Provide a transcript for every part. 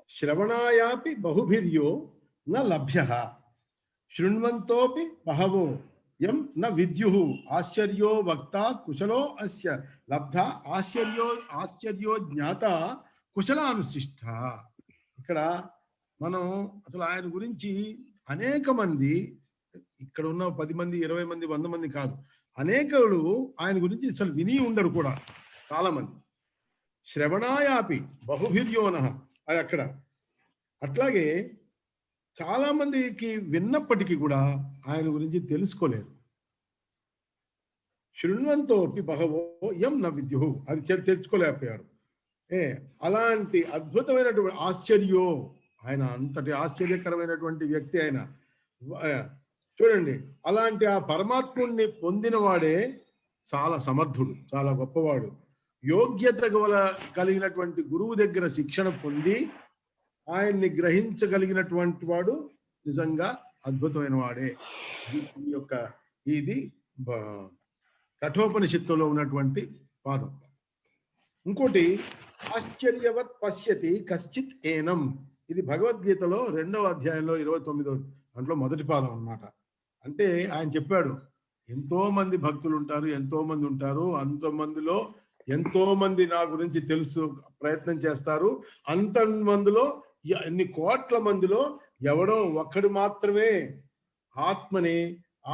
శ్రవణాయాపి బహుభిర్యో న లభ్యః శృణ్వంతోపి బహవో యం న విద్యుః ఆశ్చర్యో వక్త కుశలో అస్య లబ్ధ ఆశ్చర్యో జ్ఞాత కుశలానుశిష్ట. ఇక్కడ మనం అసలు ఆయన గురించి అనేక మంది, ఇక్కడ ఉన్న 10 మంది 20 మంది 100 మంది కాదు, అనేకులు ఆయన గురించి అసలు విని ఉండరు కూడా చాలా మంది. శ్రవణాయాపి బహుభిర్యోనః అది అక్కడ. అట్లాగే చాలా మందికి విన్నప్పటికీ కూడా ఆయన గురించి తెలుసుకోలేదు. శృణ్వంతోపి బహవో యం న విద్యుః అది తెలుసుకోలేకపోయారు. అలాంటి అద్భుతమైనటువంటి ఆశ్చర్యో, ఆయన అంతటి ఆశ్చర్యకరమైనటువంటి వ్యక్తి ఆయన. చూడండి, అలాంటి ఆ పరమాత్ముడిని పొందిన వాడే చాలా సమర్థుడు, చాలా గొప్పవాడు. యోగ్యత కలిగినటువంటి గురువు దగ్గర శిక్షణ పొంది ఆయన్ని గ్రహించగలిగినటువంటి వాడు నిజంగా అద్భుతమైన వాడే. ఇది కఠోపనిషత్తులో ఉన్నటువంటి పాదం. ఇంకోటి ఆశ్చర్యవత్ పశ్యతి కశ్చిత్ ఏనం, ఇది భగవద్గీతలో 2వ అధ్యాయంలో 29వ దాంట్లో మొదటి పాదం అన్నమాట. అంటే ఆయన చెప్పాడు, ఎంతో మంది భక్తులు ఉంటారు, ఎంతో మంది ఉంటారు, అంతమందిలో ఎంతో మంది నా గురించి తెలుసు ప్రయత్నం చేస్తారు, అంతమందిలో ఎన్ని కోట్ల మందిలో ఎవడో ఒక్కడు మాత్రమే ఆత్మని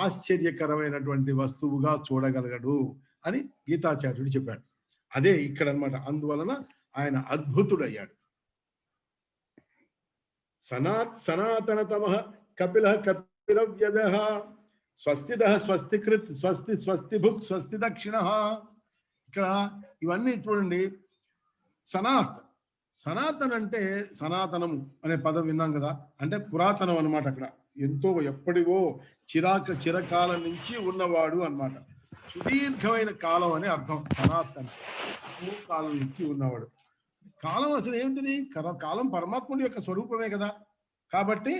ఆశ్చర్యకరమైనటువంటి వస్తువుగా చూడగలగడు అని గీతాచార్యుడు చెప్పాడు. అదే ఇక్కడ అన్నమాట. అందువలన ఆయన అద్భుతుడయ్యాడు. సనాతనతమ కపిల కపిలవ్యయ స్వస్తిద స్వస్తికృత్ స్వస్తి స్వస్తిభుక్ స్వస్తి దక్షిణ. ఇక్కడ ఇవన్నీ చూడండి. సనాతన్ అంటే సనాతనము అనే పదం విన్నాం కదా, అంటే పురాతనం అన్నమాట. అక్కడ ఎంతో ఎప్పటివో చిరకాలం నుంచి ఉన్నవాడు అన్నమాట. సుదీర్ఘమైన కాలం అని అర్థం. సనాతన కాలం నుంచి ఉన్నవాడు. కాలం అసలు ఏమిటిది? కాలం పరమాత్ముడి యొక్క స్వరూపమే కదా. కాబట్టి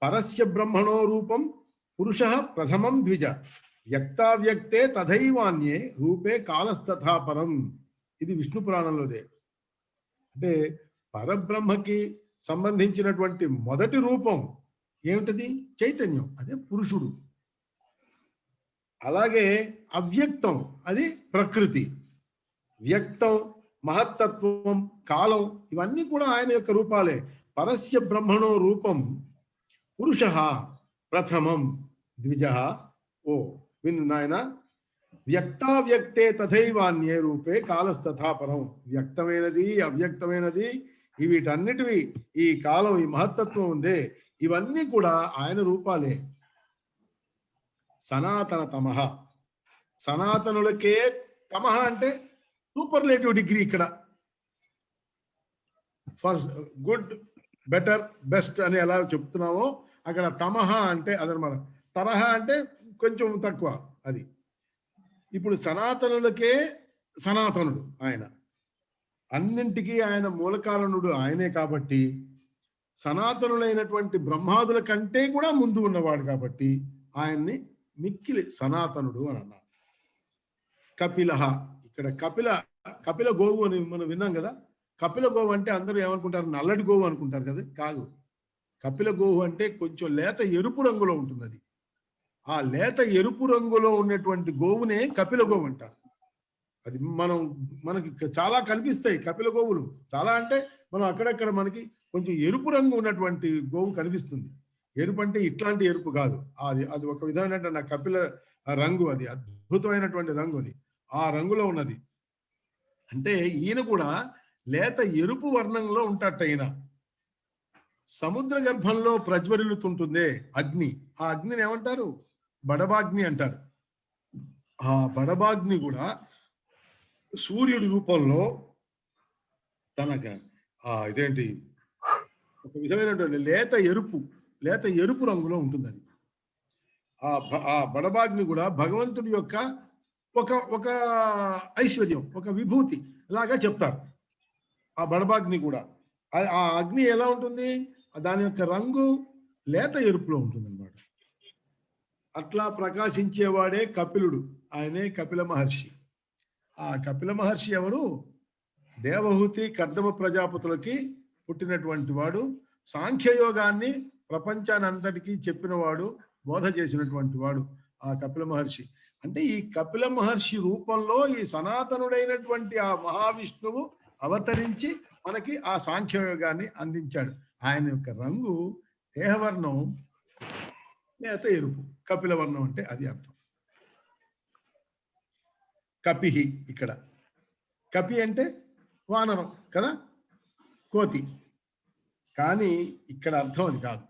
పరస్య బ్రహ్మణో రూపం పురుష ప్రథమం ద్విజ వ్యక్తావ్యక్తే తథైవాన్యే రూపే కాలస్తథా పరం. ఇది విష్ణు పురాణంలోదే. అంటే పరబ్రహ్మకి సంబంధించినటువంటి మొదటి రూపం ఏమిటది? చైతన్యం, అదే పురుషుడు. అలాగే అవ్యక్తం అది ప్రకృతి. వ్యక్తం, మహత్తత్వం, కాలం ఇవన్నీ కూడా ఆయన యొక్క రూపాలే. పరస్య బ్రహ్మణో రూపం పురుష ప్రథమం ద్విజ. ఓ విను నాయన, వ్యక్తావ్యక్తే తథైవాన్యే రూపే కాలస్తథాపరం. వ్యక్తమైనది అవ్యక్తమైనది వీటన్నిటివి, ఈ కాలం, ఈ మహత్తత్వం ఉందే, ఇవన్నీ కూడా ఆయన రూపాలే. సనాతనతమః, సనాతనులకే తమః అంటే సూపర్లేటివ్ డిగ్రీ. ఇక్కడ ఫస్ట్ గుడ్, బెటర్, బెస్ట్ అని ఎలా చెప్తున్నామో అక్కడ తమః అంటే అదనమాట. తరహ అంటే కొంచెం తక్కువ. అది ఇప్పుడు సనాతనులకే సనాతనుడు ఆయన. అన్నింటికీ ఆయన మూలకారణుడు ఆయనే. కాబట్టి సనాతనులైనటువంటి బ్రహ్మాదుల కంటే కూడా ముందు ఉన్నవాడు కాబట్టి ఆయన్ని మిక్కిలి సనాతనుడు అని అన్నారు. కపిల, ఇక్కడ కపిల గోవు అని మనం విన్నాం కదా. కపిల గోవు అంటే అందరూ ఏమనుకుంటారు? నల్లటి గోవు అనుకుంటారు కదా. కాదు, కపిల గోవు అంటే కొంచెం లేత ఎరుపు రంగులో ఉంటుంది. అది ఆ లేత ఎరుపు రంగులో ఉన్నటువంటి గోవునే కపిల గోవు అంటారు. అది మనకి చాలా కనిపిస్తాయి కపిల గోవులు. చాలా అంటే మనం అక్కడక్కడ మనకి కొంచెం ఎరుపు రంగు ఉన్నటువంటి గోవు కనిపిస్తుంది. ఎరుపు అంటే ఇట్లాంటి ఎరుపు కాదు, అది ఒక విధమైన కపిల రంగు. అది అద్భుతమైనటువంటి రంగు. అది ఆ రంగులో ఉన్నది. అంటే ఈయన కూడా లేత ఎరుపు వర్ణంలో ఉంటాట. ఈయన సముద్ర గర్భంలో ప్రజ్వరిల్లుతుంటుందే అగ్ని, ఆ అగ్నిని ఏమంటారు? బడబాగ్ని అంటారు. ఆ బడబాగ్ని కూడా సూర్యుడి రూపంలో తనక ఇదేంటి ఒక విధమైనటువంటి లేత ఎరుపు రంగులో ఉంటుంది. అది ఆ బడబాగ్ని కూడా భగవంతుడి యొక్క ఒక ఐశ్వర్యం, ఒక విభూతి లాగా చెప్తారు. ఆ బడబాగ్ని కూడా ఆ అగ్ని ఎలా ఉంటుంది? దాని యొక్క రంగు లేత ఎరుపులో ఉంటుంది అన్నమాట. అట్లా ప్రకాశించేవాడే కపిలుడు, ఆయనే కపిల మహర్షి. ఆ కపిల మహర్షి ఎవరు? దేవహూతి కర్దమ ప్రజాపతులకి పుట్టినటువంటి వాడు, సాంఖ్యయోగాన్ని ప్రపంచాన్ని అంతటికీ చెప్పినవాడు, బోధ చేసినటువంటి వాడు ఆ కపిల మహర్షి. అంటే ఈ కపిల మహర్షి రూపంలో ఈ సనాతనుడైనటువంటి ఆ మహావిష్ణువు అవతరించి మనకి ఆ సాంఖ్యయోగాన్ని అందించాడు. ఆయన యొక్క రంగు దేహవర్ణం లేత ఎరుపు, కపిల వర్ణం అంటే అది అర్థం. కపిహి, ఇక్కడ కపి అంటే వానరం కదా, కోతి. కానీ ఇక్కడ అర్థం అది కాదు.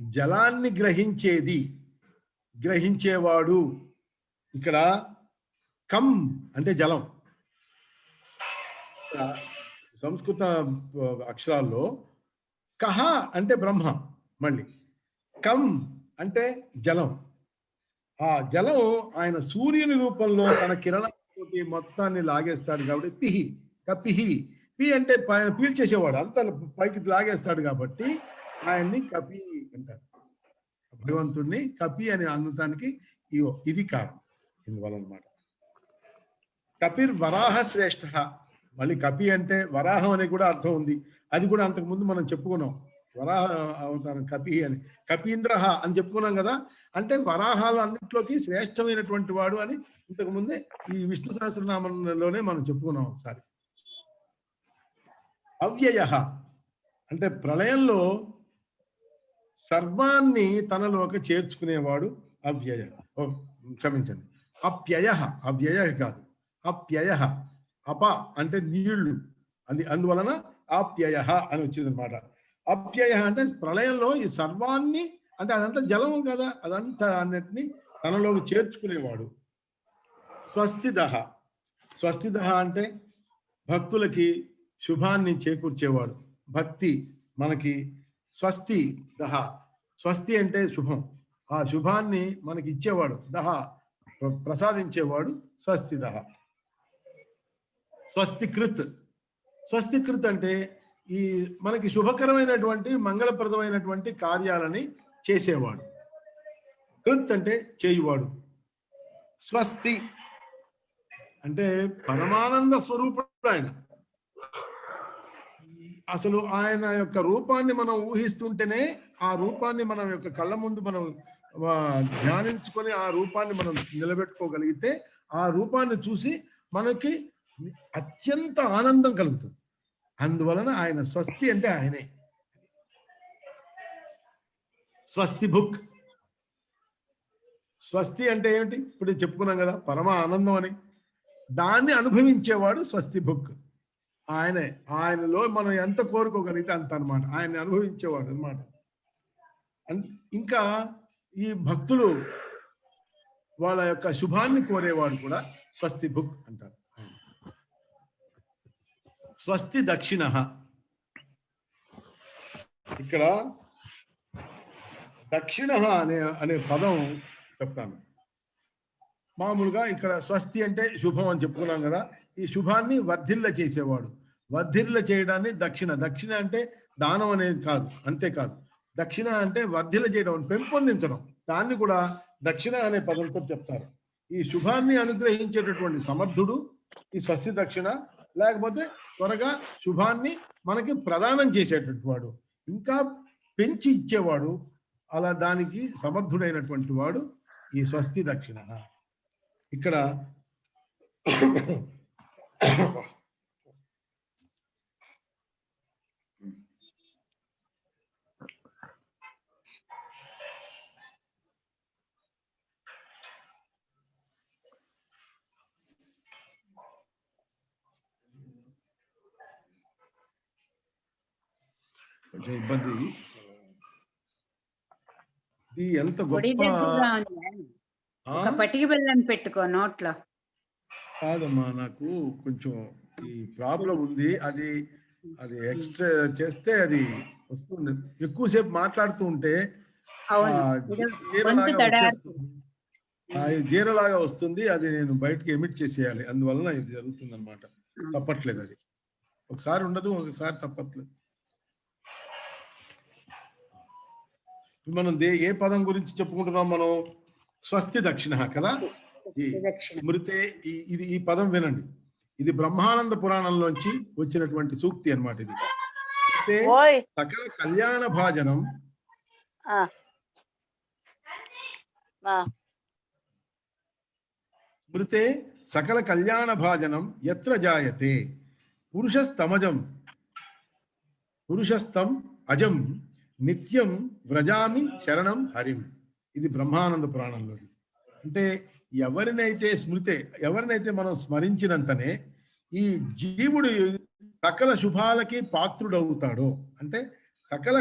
జలాన్ని గ్రహించేవాడు. ఇక్కడ కం అంటే జలం. సంస్కృత అక్షరాల్లో కహ అంటే బ్రహ్మ, మళ్ళీ కం అంటే జలం. ఆ జలం ఆయన సూర్యుని రూపంలో తన కిరణాలతోటి మొత్తాన్ని లాగేస్తాడు కాబట్టి పిహి, కపిహి. పి అంటే పీల్చేసేవాడు, అంత పైకి లాగేస్తాడు కాబట్టి ఆయన్ని కపి అంటారు. భగవంతుణ్ణి కపి అని అనటానికి ఇది కారణం, ఇందువల్ల అనమాట. కపిర్ వరాహ శ్రేష్ఠ. మళ్ళీ కపి అంటే వరాహం అని కూడా అర్థం ఉంది. అది కూడా అంతకు ముందు మనం చెప్పుకున్నాం, వరాహ అవతారం కపి అని. కపీంద్ర అని చెప్పుకున్నాం కదా, అంటే వరాహాలు అన్నింటిలోకి శ్రేష్టమైనటువంటి వాడు అని ఇంతకు ముందే ఈ విష్ణు సహస్రనామంలోనే మనం చెప్పుకున్నాం ఒకసారి. అవ్యయ అంటే ప్రళయంలో సర్వాన్ని తనలోకి చేర్చుకునేవాడు అవ్యయ. క్షమించండి, అప్యయ. అవ్యయ కాదు, అప్యయ. అప అంటే నీళ్లు, అందువలన అప్యయ అని వచ్చింది అనమాట. అప్యయ అంటే ప్రళయంలో ఈ సర్వాన్ని, అంటే అదంతా జలము కదా, అదంతా అన్నిటినీ తనలోకి చేర్చుకునేవాడు. స్వస్తిదహ. స్వస్తిదహ అంటే భక్తులకి శుభాన్ని చేకూర్చేవాడు. భక్తి మనకి స్వస్తి దహ. స్వస్తి అంటే శుభం, ఆ శుభాన్ని మనకి ఇచ్చేవాడు. దహ ప్రసాదించేవాడు స్వస్తి దహ. స్వస్తికృత్. స్వస్తికృత్ అంటే ఈ మనకి శుభకరమైనటువంటి మంగళప్రదమైనటువంటి కార్యాలని చేసేవాడు. కృత్ అంటే చేయువాడు. స్వస్తి అంటే పరమానంద స్వరూపుడు ఆయన. అసలు ఆయన యొక్క రూపాన్ని మనం ఊహిస్తుంటేనే, ఆ రూపాన్ని మనం యొక్క కళ్ళ ముందు మనం ధ్యానించుకొని ఆ రూపాన్ని మనం నిలబెట్టుకోగలిగితే, ఆ రూపాన్ని చూసి మనకి అత్యంత ఆనందం కలుగుతుంది. అందువలన ఆయన స్వస్తి అంటే ఆయనే. స్వస్తి బుక్. స్వస్తి అంటే ఏమిటి? ఇప్పుడు చెప్పుకున్నాం కదా, పరమ ఆనందం అని. దాన్ని అనుభవించేవాడు స్వస్తి బుక్ ఆయనే. ఆయనలో మనం ఎంత కోరుకోగలిగితే అంత అనమాట, ఆయన్ని అనుభవించేవాడు అనమాట. ఇంకా ఈ భక్తులు వాళ్ళ యొక్క శుభాన్ని కోరేవాడు కూడా స్వస్తి బుక్ అంటారు. స్వస్తి దక్షిణ. ఇక్కడ దక్షిణ అనే పదం చెప్తాను. మామూలుగా ఇక్కడ స్వస్తి అంటే శుభం అని చెప్పుకున్నాం కదా, ఈ శుభాన్ని వర్ధిల్ల చేసేవాడు. వర్ధిల్ల చేయడాన్ని దక్షిణ. దక్షిణ అంటే దానం అనేది కాదు, అంతేకాదు. దక్షిణ అంటే వర్ధిల్ల చేయడం, పెంపొందించడం. దాన్ని కూడా దక్షిణ అనే పదంతో చెప్తారు. ఈ శుభాన్ని అనుగ్రహించేటటువంటి సమర్థుడు ఈ స్వస్తి దక్షిణ. లేకపోతే త్వరగా శుభాన్ని మనకి ప్రదానం చేసేటటువంటి వాడు, ఇంకా పెంచి ఇచ్చేవాడు. అలా దానికి సమర్థుడైనటువంటి వాడు ఈ స్వస్తి దక్షిణ. ఇక్కడ కొంచెం ఇబ్బంది. ఇది ఎంత గొప్ప పటిక బెల్లం పెట్టుకో నోట్లో. కాదమ్మా, నాకు కొంచెం ఈ ప్రాబ్లం ఉంది. అది ఎక్స్ట్రా చేస్తే అది వస్తుంది. ఎక్కువసేపు మాట్లాడుతూ ఉంటే జీరలాగా వస్తుంది. అది నేను బయటకి ఎమిట్ చేసేయాలి. అందువలన ఇది జరుగుతుంది అనమాట. తప్పట్లేదు, అది ఒకసారి ఉండదు, ఒకసారి తప్పట్లేదు. మనం ఏ పదం గురించి చెప్పుకుంటున్నాం మనం? స్వస్తి దక్షిణ కదా. ఈ స్మృతే, ఈ పదం వినండి. ఇది బ్రహ్మానంద పురాణంలోంచి వచ్చినటువంటి సూక్తి అన్నమాట. ఇది అయితే ఓయ్ సకల కళ్యాణ భాజనం ఆ ఆ స్మృతే సకల కళ్యాణ భాజనం ఎత్ర జాయతే పురుషస్తం అజం నిత్యం వ్రజామి శరణం హరిం. ఇది బ్రహ్మానంద పురాణంలోది. అంటే ఎవరినైతే మనం స్మరించినంతనే ఈ జీవుడు సకల శుభాలకి పాత్రుడవుతాడో, అంటే సకల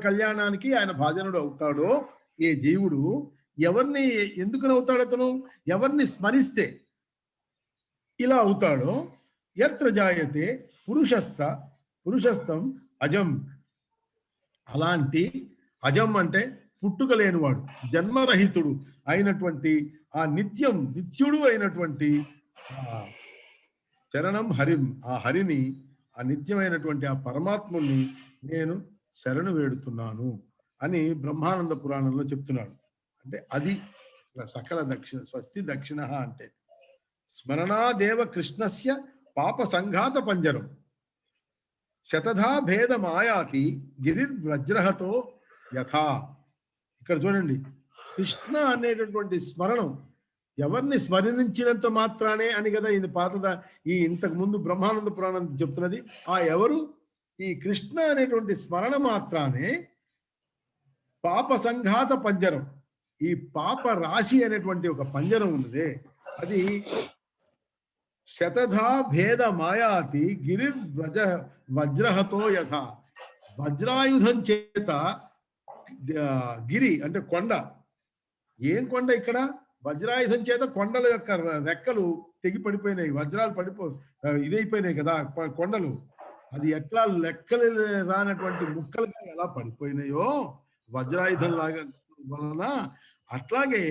కళ్యాణానికి ఆయన భాజనుడు అవుతాడో ఏ జీవుడు, ఎవరిని ఎందుకనవుతాడు అతను, ఎవరిని స్మరిస్తే ఇలా అవుతాడో, యత్ర జాయతే పురుషస్థం అజం. అలాంటి అజం అంటే పుట్టుక లేనివాడు, జన్మరహితుడు అయినటువంటి ఆ నిత్యుడు అయినటువంటి శరణం హరిం, ఆ హరిని, ఆ నిత్యమైనటువంటి ఆ పరమాత్ముని నేను శరణు వేడుతున్నాను అని బ్రహ్మానంద పురాణంలో చెప్తున్నాడు. అంటే అది సకల దక్షిణ స్వస్తి దక్షిణ అంటే స్మరణాదేవ కృష్ణస్య పాప సంఘాత పంజరం శతధా భేద మాయాతి గిరిర్వ్రజ్రహతో యథా. ఇక్కడ చూడండి, కృష్ణ అనేటటువంటి స్మరణం ఎవరిని స్మరించినంత మాత్రానే అని కదా ఇది ఇంతకు ముందు బ్రహ్మానంద పురాణం చెప్తున్నది. ఆ ఎవరు ఈ కృష్ణ అనేటువంటి స్మరణ మాత్రానే పాప సంఘాత పంజరం, ఈ పాప రాశి అనేటువంటి ఒక పంజరం ఉన్నదే, అది శతధా భేద మాయాతి వజ్రహతో యథ. వజ్రాయుధం చేత గిరి అంటే కొండ, ఏం కొండ ఇక్కడ, వజ్రాయుధం చేత కొండల యొక్క రెక్కలు తెగి పడిపోయినాయి, వజ్రాలు ఇదైపోయినాయి కదా కొండలు. అది ఎట్లా లెక్కలు రానటువంటి ముక్కలుగా ఎలా పడిపోయినాయో వజ్రాయుధం లాగా వలన, అట్లాగే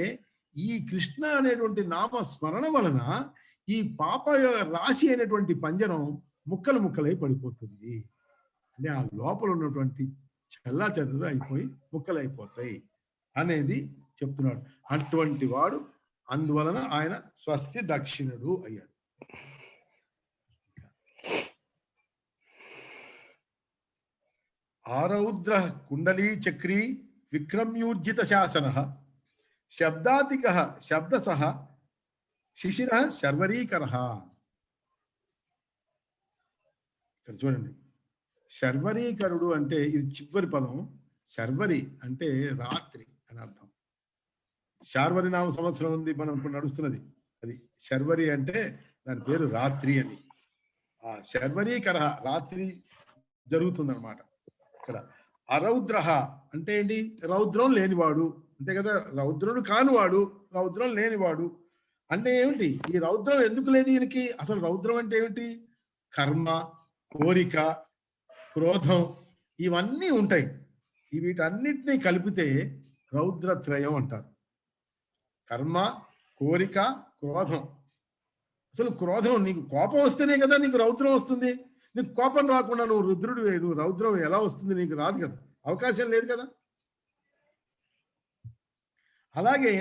ఈ కృష్ణ అనేటువంటి నామ స్మరణ వలన ఈ పాప రాశి అయినటువంటి పంజరం ముక్కలై పడిపోతుంది. అంటే ఆ లోపల ఉన్నటువంటి చల్లా చెదరు అయిపోయి ముక్కలైపోతాయి అనేది చెప్తున్నాడు. అటువంటి వాడు, అందువలన ఆయన స్వస్తి దక్షిణుడు అయ్యాడు. ఆరౌద్ర కుండలీ చక్రీ విక్రమ్యూర్జిత శాసన శబ్దాతిక శబ్దసహ శిశిర శర్వరీకర. ఇక్కడ చూడండి, శర్వరీకరుడు అంటే ఇది చివరి పదం. శర్వరి అంటే రాత్రి అని అర్థం. శార్వరి నామ సంవత్సరం ఉంది మనం ఇప్పుడు నడుస్తున్నది, అది శర్వరి అంటే దాని పేరు రాత్రి అని. ఆ శర్వరీకర రాత్రి జరుగుతుందన్నమాట. ఇక్కడ అరౌద్ర అంటే ఏంటి, రౌద్రం లేనివాడు అంతే కదా, రౌద్రుడు కానివాడు, రౌద్రం లేనివాడు అంటే ఏమిటి, ఈ రౌద్రం ఎందుకు లేదు ఈయనకి, అసలు రౌద్రం అంటే ఏమిటి, కర్మ, కోరిక, క్రోధం ఇవన్నీ ఉంటాయి. వీటన్నిటినీ కలిపితే రౌద్రత్రయం అంటారు. కర్మ, కోరిక, క్రోధం. అసలు క్రోధం, నీకు కోపం వస్తేనే కదా నీకు రౌద్రం వస్తుంది. నీకు కోపం రాకుండా నువ్వు నువ్వు రౌద్రం ఎలా వస్తుంది, నీకు రాదు కదా, అవకాశం లేదు కదా. అలాగే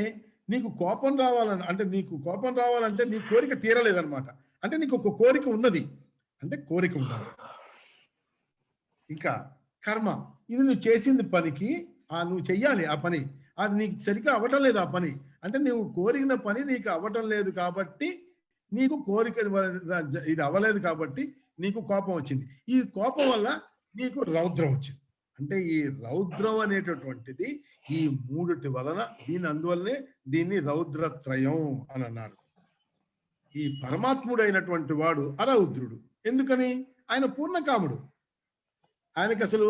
నీకు కోపం రావాలంటే నీ కోరిక తీరలేదన్నమాట. అంటే నీకు ఒక కోరిక ఉన్నది అంటే కోరిక ఉండాలి. ఇంకా కర్మ, ఇది నువ్వు చేసింది పనికి నువ్వు చెయ్యాలి ఆ పని, అది నీకు సరిగ్గా అవ్వటం లేదు ఆ పని, అంటే నువ్వు కోరిన పని నీకు అవ్వటం లేదు కాబట్టి నీకు కోరిక ఇది అవ్వలేదు కాబట్టి నీకు కోపం వచ్చింది. ఈ కోపం వల్ల నీకు రౌద్రం వచ్చింది. అంటే ఈ రౌద్రం అనేటటువంటిది ఈ మూడిటి వలన, అందువల్లనే దీన్ని రౌద్రత్రయం అని అన్నారు. ఈ పరమాత్ముడైనటువంటి వాడు అరౌద్రుడు. ఎందుకని, ఆయన పూర్ణకాముడు. ఆయనకి అసలు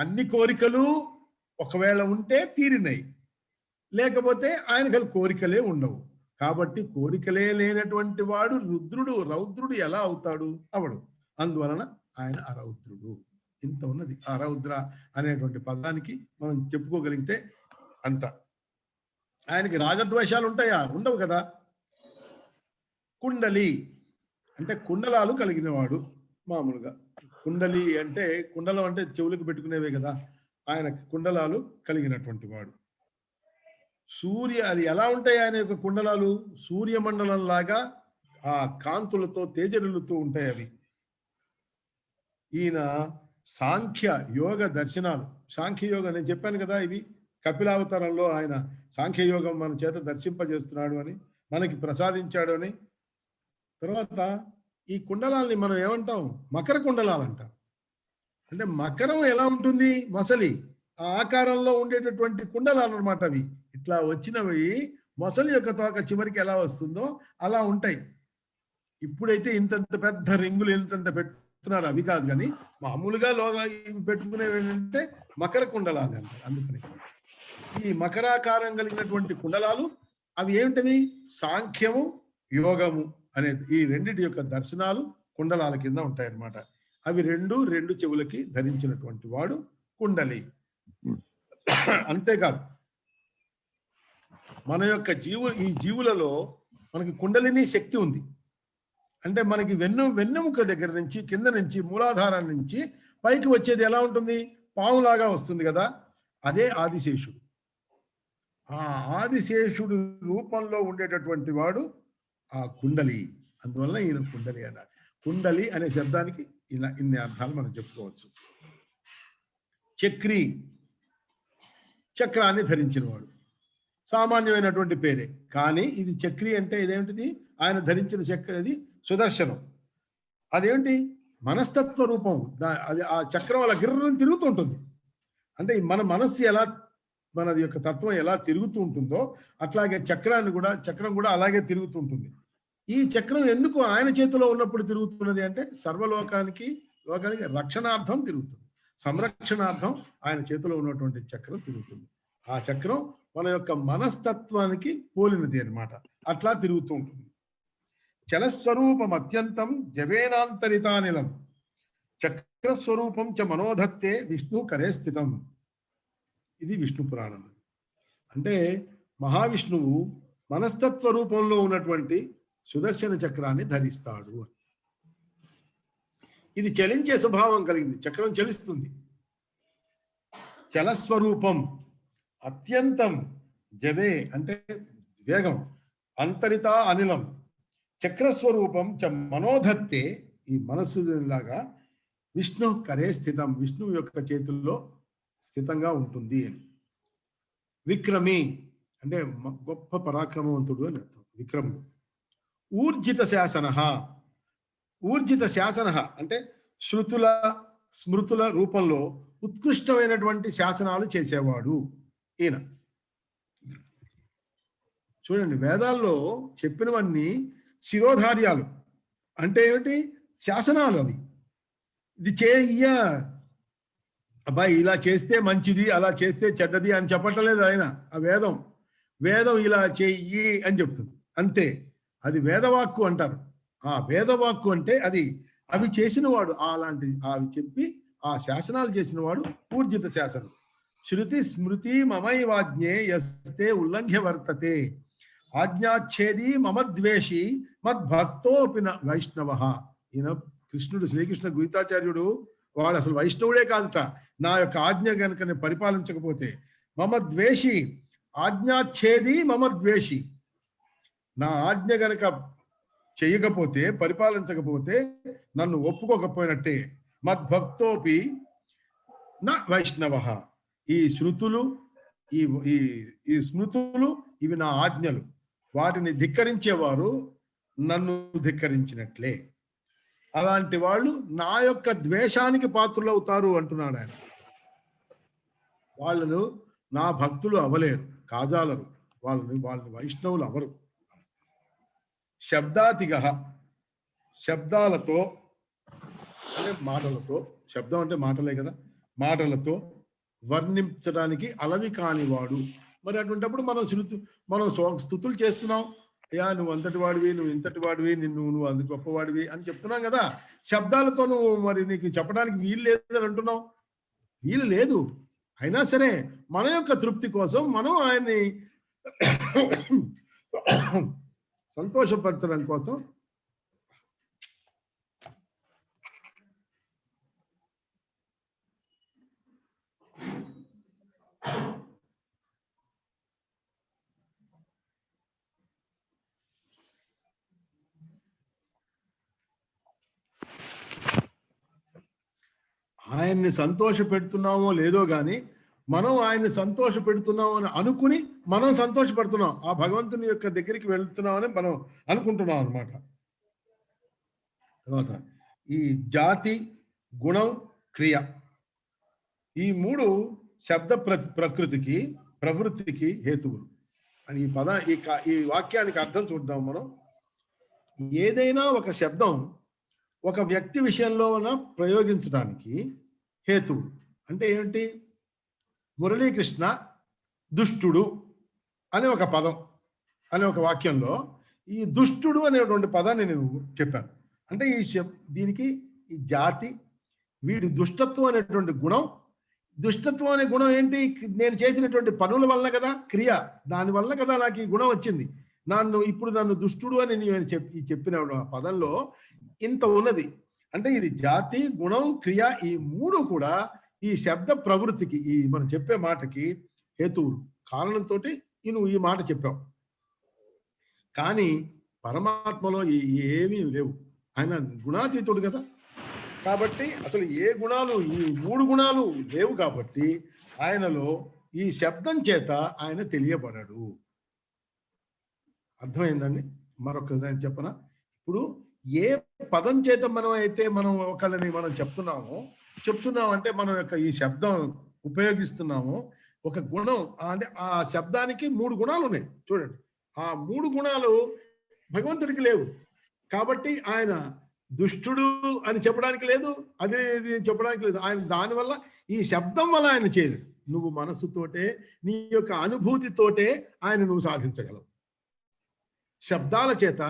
అన్ని కోరికలు ఒకవేళ ఉంటే తీరినాయి, లేకపోతే ఆయనకి కోరికలే ఉండవు. కాబట్టి కోరికలే లేనటువంటి వాడు రౌద్రుడు ఎలా అవుతాడు, అవడు. అందువలన ఆయన అరౌద్రుడు. ఇంత ఉన్నది అరౌద్ర అనేటువంటి పదానికి మనం చెప్పుకోగలిగితే అంత. ఆయనకి రాగద్వేషాలు ఉంటాయా, ఉండవు కదా. కుండలి అంటే కుండలాలు కలిగిన వాడు. మామూలుగా కుండలి అంటే కుండలం అంటే చెవులకు పెట్టుకునేవే కదా, ఆయనకి కుండలాలు కలిగినటువంటి వాడు. అది ఎలా ఉంటాయి ఆయన యొక్క కుండలాలు, సూర్యమండలం లాగా ఆ కాంతులతో తేజరులుతూ ఉంటాయి అవి. ఈయన సాంఖ్య యోగ దర్శనాలు, సాంఖ్య యోగం నేను చెప్పాను కదా, ఇవి కపిలావతారంలో ఆయన సాంఖ్య యోగం మన చేత దర్శింపజేస్తున్నాడు అని, మనకి ప్రసాదించాడు అని. తర్వాత ఈ కుండలాల్ని మనం ఏమంటాం? మకర కుండలాలు అంటాం. అంటే మకరం ఎలా ఉంటుంది? మొసలి ఆ ఆకారంలో ఉండేటటువంటి కుండలాలు అనమాట అవి. ఇట్లా వచ్చినవి మొసలి యొక్క తోక చివరికి ఎలా వస్తుందో అలా ఉంటాయి. ఇప్పుడైతే ఇంతంత పెద్ద రింగులు ఇంతంత పెట్టుతున్నారు, అవి కాదు. కానీ మామూలుగా లోగా పెట్టుకునేవి ఏంటంటే మకర కుండలాలు అంటారు. అందుకని ఈ మకరాకారం కలిగినటువంటి కుండలాలు అవి ఏమిటవి? సాంఖ్యము యోగము అనేది ఈ రెండిటి యొక్క దర్శనాలు కుండలాల కింద ఉంటాయన్నమాట. అవి రెండు చెవులకి ధరించినటువంటి వాడు కుండలి. అంతేకాదు మన యొక్క ఈ జీవులలో మనకి కుండలిని శక్తి ఉంది. అంటే మనకి వెన్నెముక దగ్గర నుంచి కింద నుంచి మూలాధారం నుంచి పైకి వచ్చేది ఎలా ఉంటుంది? పావులాగా వస్తుంది కదా, అదే ఆదిశేషుడు. ఆ ఆదిశేషుడు రూపంలో ఉండేటటువంటి వాడు ఆ కుండలి. అందువల్ల ఈయన కుండలి అన్నాడు. కుండలి అనే శబ్దానికి ఇలా ఇన్ని అర్థాలు మనం చెప్పుకోవచ్చు. చక్రి, చక్రాన్ని ధరించిన వాడు, సామాన్యమైనటువంటి పేరే. కానీ ఇది చక్రి అంటే ఇదేమిటిది? ఆయన ధరించిన చక్ర, అది సుదర్శనం. అదేంటి? మనస్తత్వ రూపం. అది ఆ చక్రం అలా గిర్రని తిరుగుతూ ఉంటుంది. అంటే మన మనస్సు ఎలా, మనది యొక్క తత్వం ఎలా తిరుగుతూ ఉంటుందో అట్లాగే చక్రం కూడా అలాగే తిరుగుతూ ఉంటుంది. ఈ చక్రం ఎందుకు ఆయన చేతిలో ఉన్నప్పుడు తిరుగుతున్నది అంటే సర్వలోకానికి రక్షణార్థం తిరుగుతుంది, సంరక్షణార్థం ఆయన చేతిలో ఉన్నటువంటి చక్రం తిరుగుతుంది. ఆ చక్రం మన యొక్క మనస్తత్వానికి పోలినది అన్నమాట. అట్లా తిరుగుతూ ఉంటుంది. చలస్వరూపం అత్యంతం జవేనాంతరితానిలం చక్రస్వరూపం చ మనోధత్తే విష్ణు కరే స్థితం. ఇది విష్ణు పురాణం. అంటే మహావిష్ణువు మనస్తత్వ రూపంలో ఉన్నటువంటి సుదర్శన చక్రాన్ని ధరిస్తాడు. ఇది చలించే స్వభావం కలిగింది, చక్రం చలిస్తుంది. చలస్వరూపం అత్యంతం, జవే అంటే వేగం, అంతరిత అనిలం, చక్రస్వరూపం చ మనోధత్తే, ఈ మనస్సు లాగా విష్ణు కరే స్థితం, విష్ణువు యొక్క చేతుల్లో స్థితంగా ఉంటుంది అని. విక్రమి అంటే గొప్ప పరాక్రమవంతుడు అని అర్థం. విక్రముడు. ఊర్జిత శాసన, ఊర్జిత శాసన అంటే శృతుల స్మృతుల రూపంలో ఉత్కృష్టమైనటువంటి శాసనాలు చేసేవాడు ఈయన. చూడండి, వేదాల్లో చెప్పినవన్నీ శిరోధార్యాలు అంటే ఏమిటి? శాసనాలు. అవి ఇది చెయ్య, అబ్బాయి ఇలా చేస్తే మంచిది, అలా చేస్తే చెడ్డది అని చెప్పట్లేదు ఆయన. ఆ వేదం ఇలా చెయ్యి అని చెప్తుంది అంతే. అది వేదవాక్కు అంటారు. ఆ వేదవాక్కు అంటే అది, అవి చేసినవాడు, అలాంటి అవి చెప్పి ఆ శాసనాలు చేసినవాడు ఊర్జిత శాసనం. శృతి స్మృతి మమైవాజ్ఞే యస్తే ఉల్లంఘ్య వర్తతే ఆజ్ఞాచ్ఛేది మమద్వేషి మద్భక్తోపి వైష్ణవ. ఈయన కృష్ణుడు, శ్రీకృష్ణ గీతాచార్యుడు, వాడు అసలు వైష్ణవుడే కాదుట. నా యొక్క ఆజ్ఞ కనుక నేను పరిపాలించకపోతే, మమద్వేషి ఆజ్ఞాచ్ఛేది మమద్వేషి, నా ఆజ్ఞ గనక చేయకపోతే, పరిపాలించకపోతే, నన్ను ఒప్పుకోకపోయినట్టే. మద్భక్తోపి నా వైష్ణవ. ఈ శృతులు, ఈ స్మృతులు, ఇవి నా ఆజ్ఞలు. వాటిని ధిక్కరించేవారు నన్ను ధిక్కరించినట్లే. అలాంటి వాళ్ళు నా యొక్క ద్వేషానికి పాత్రులవుతారు అంటున్నాడు ఆయన. వాళ్ళను నా భక్తులు అవలేరు, కాజాలరు, వాళ్ళని వైష్ణవులు అవరు. శబ్దాతిగ, శబ్దాలతో అంటే మాటలతో, శబ్దం అంటే మాటలే కదా, మాటలతో వర్ణించడానికి అలవి కానివాడు. మరి అటువంటిప్పుడు మనం స్తుతులు చేస్తున్నాం. అయ్యా నువ్వు అంతటి వాడివి, నువ్వు ఇంతటి వాడివి, నువ్వు అంత గొప్పవాడివి అని చెప్తున్నాం కదా. శబ్దాలతో నువ్వు మరి నీకు చెప్పడానికి వీలు లేదని అంటున్నావు. వీలు లేదు, అయినా సరే మన యొక్క తృప్తి కోసం మనం ఆయన్ని సంతోషపరచడం కోసం ఆయన్ని సంతోష పెడుతున్నామో లేదో గాని మనం ఆయన్ని సంతోష పెడుతున్నాం అని అనుకుని మనం సంతోషపడుతున్నాం, ఆ భగవంతుని యొక్క దగ్గరికి వెళ్తున్నామని మనం అనుకుంటున్నాం అన్నమాట. తర్వాత ఈ జాతి, గుణం, క్రియ, ఈ మూడు శబ్ద ప్రకృతికి ప్రవృత్తికి హేతువులు అని ఈ వాక్యానికి అర్థం చూద్దాం మనం. ఏదైనా ఒక శబ్దం ఒక వ్యక్తి విషయంలో ప్రయోగించడానికి హేతువు అంటే ఏమిటి? మురళీకృష్ణ దుష్టుడు అనే ఒక పదం అనే ఒక వాక్యంలో ఈ దుష్టుడు అనేటువంటి పదాన్ని నేను చెప్పాను. అంటే దీనికి ఈ జాతి, వీడి దుష్టత్వం అనేటువంటి గుణం, దుష్టత్వం అనే గుణం ఏంటి? నేను చేసినటువంటి పనుల వల్ల కదా, క్రియ, దాని వల్ల కదా నాకు ఈ గుణం వచ్చింది. నన్ను దుష్టుడు అని నేను చెప్పిన పదంలో ఇంత ఉన్నది. అంటే ఇది జాతి, గుణం, క్రియ, ఈ మూడు కూడా ఈ శబ్ద ప్రవృత్తికి, ఈ మనం చెప్పే మాటకి హేతువులు. కారణంతో నువ్వు ఈ మాట చెప్పావు. కానీ పరమాత్మలో ఏమీ లేవు. ఆయన గుణాతీతుడు కదా. కాబట్టి అసలు ఏ గుణాలు, ఈ మూడు గుణాలు లేవు. కాబట్టి ఆయనలో ఈ శబ్దం చేత ఆయన తెలియబడడు. అర్థమైందండి? మరొక నేను చెప్పనా? ఇప్పుడు ఏ పదం చేత మనం ఒకళ్ళని మనం చెప్తున్నాం అంటే మనం యొక్క ఈ శబ్దం ఉపయోగిస్తున్నాము. ఒక గుణం అంటే ఆ శబ్దానికి మూడు గుణాలు ఉన్నాయి చూడండి. ఆ మూడు గుణాలు భగవంతుడికి లేవు. కాబట్టి ఆయన దుష్టుడు అని చెప్పడానికి లేదు, అది చెప్పడానికి లేదు. ఆయన దానివల్ల, ఈ శబ్దం వల్ల ఆయన చేయలేడు. నువ్వు మనస్సుతోటే, నీ యొక్క అనుభూతితోటే ఆయన నువ్వు సాధించగలవు. శబ్దాల చేత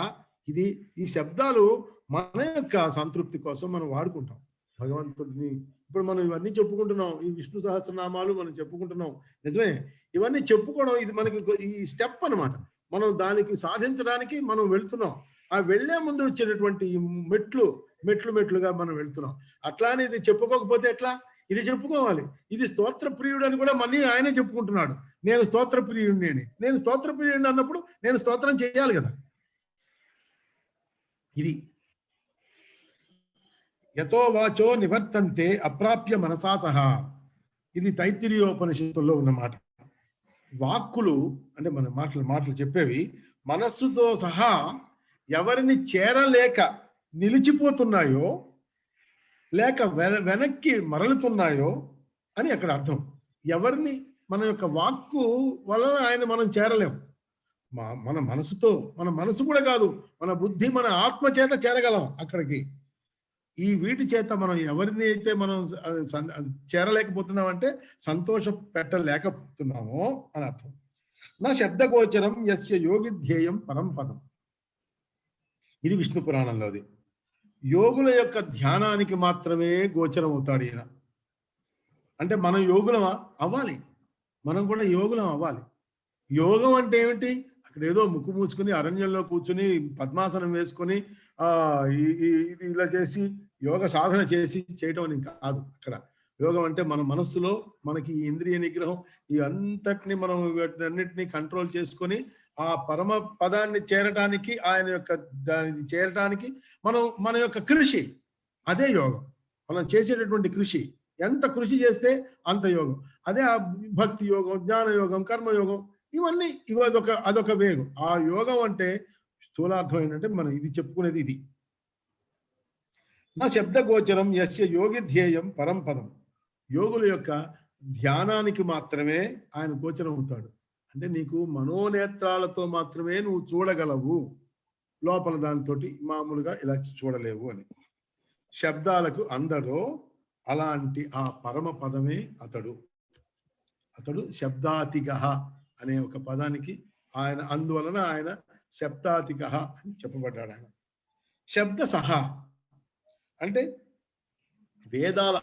ఈ శబ్దాలు మన యొక్క సంతృప్తి కోసం మనం వాడుకుంటాం. భగవంతుడిని ఇప్పుడు మనం ఇవన్నీ చెప్పుకుంటున్నాం, ఈ విష్ణు సహస్రనామాలు మనం చెప్పుకుంటున్నాం, నిజమే. ఇవన్నీ చెప్పుకోవడం ఇది మనకి ఈ స్టెప్ అన్నమాట. మనం దానికి సాధించడానికి మనం వెళ్తున్నాం. ఆ వెళ్లే ముందు వచ్చేటటువంటి ఈ మెట్లుగా మనం వెళ్తున్నాం. అట్లానే ఇది చెప్పుకోకపోతే ఎట్లా? ఇది చెప్పుకోవాలి. ఇది స్తోత్ర ప్రియుడు అని కూడా మళ్ళీ ఆయనే చెప్పుకుంటున్నాడు. నేను స్తోత్ర ప్రియుడిని అని. నేను స్తోత్ర ప్రియుడిని అన్నప్పుడు నేను స్తోత్రం చేయాలి కదా. ఇది యతో వాచో నివర్తంతే అప్రాప్య మనసా సహా. ఇది తైత్తిరీయోపనిషత్తుల్లో ఉన్నమాట. వాక్కులు అంటే మన మాటలు చెప్పేవి మనస్సుతో సహా ఎవరిని చేరలేక నిలిచిపోతున్నాయో, లేక వెనక్కి మరలుతున్నాయో అని అక్కడ అర్థం. ఎవరిని మన యొక్క వాక్కు వలన ఆయన మనం చేరలేము. మన మనసుతో, మన మనసు కూడా కాదు, మన బుద్ధి, మన ఆత్మ చేత చేరగలం అక్కడికి. ఈ వీటి చేత మనం ఎవరిని అయితే మనం చేరలేకపోతున్నాం అంటే సంతోష పెట్టలేకపోతున్నామో అని అర్థం. నా శబ్దగోచరం యస్య యోగి ధ్యేయం పరంపదం. ఇది విష్ణు పురాణంలోది. యోగుల యొక్క ధ్యానానికి మాత్రమే గోచరం అవుతాడు ఈయన. అంటే మనం యోగులం అవ్వాలి, మనం కూడా యోగులం అవ్వాలి. యోగం అంటే ఏమిటి? అక్కడ ఏదో ముక్కు మూసుకుని అరణ్యంలో కూర్చుని పద్మాసనం వేసుకొని ఇది ఇలా చేసి యోగ సాధన చేయటం అని కాదు. అక్కడ యోగం అంటే మన మనస్సులో మనకి ఇంద్రియ నిగ్రహం, ఈ అంతటిని మనం అన్నిటినీ కంట్రోల్ చేసుకొని ఆ పరమ పదాన్ని చేరటానికి, ఆయన యొక్క దాన్ని చేరటానికి మన యొక్క కృషి, అదే యోగం. మనం చేసేటటువంటి కృషి, ఎంత కృషి చేస్తే అంత యోగం. అదే ఆ భక్తి యోగం, జ్ఞాన యోగం, కర్మయోగం, ఇవన్నీ అదొక వేగం. ఆ యోగం అంటే స్థూలార్థం ఏంటంటే మనం ఇది చెప్పుకునేది ఇది. నా శబ్దగోచరం యస్య యోగి ధ్యేయం పరంపదం. యోగుల యొక్క ధ్యానానికి మాత్రమే ఆయన గోచరం అవుతాడు. అంటే నీకు మనోనేత్రాలతో మాత్రమే నువ్వు చూడగలవు, లోపల దానితో మామూలుగా ఇలా చూడలేవు అని. శబ్దాలకు అందడో అలాంటి ఆ పరమ పదమే అతడు శబ్దాతిగ అనే ఒక పదానికి ఆయన, అందువలన ఆయన శబ్దాతిగ అని చెప్పబడ్డాడు. ఆయన శబ్ద సహా అంటే వేదాల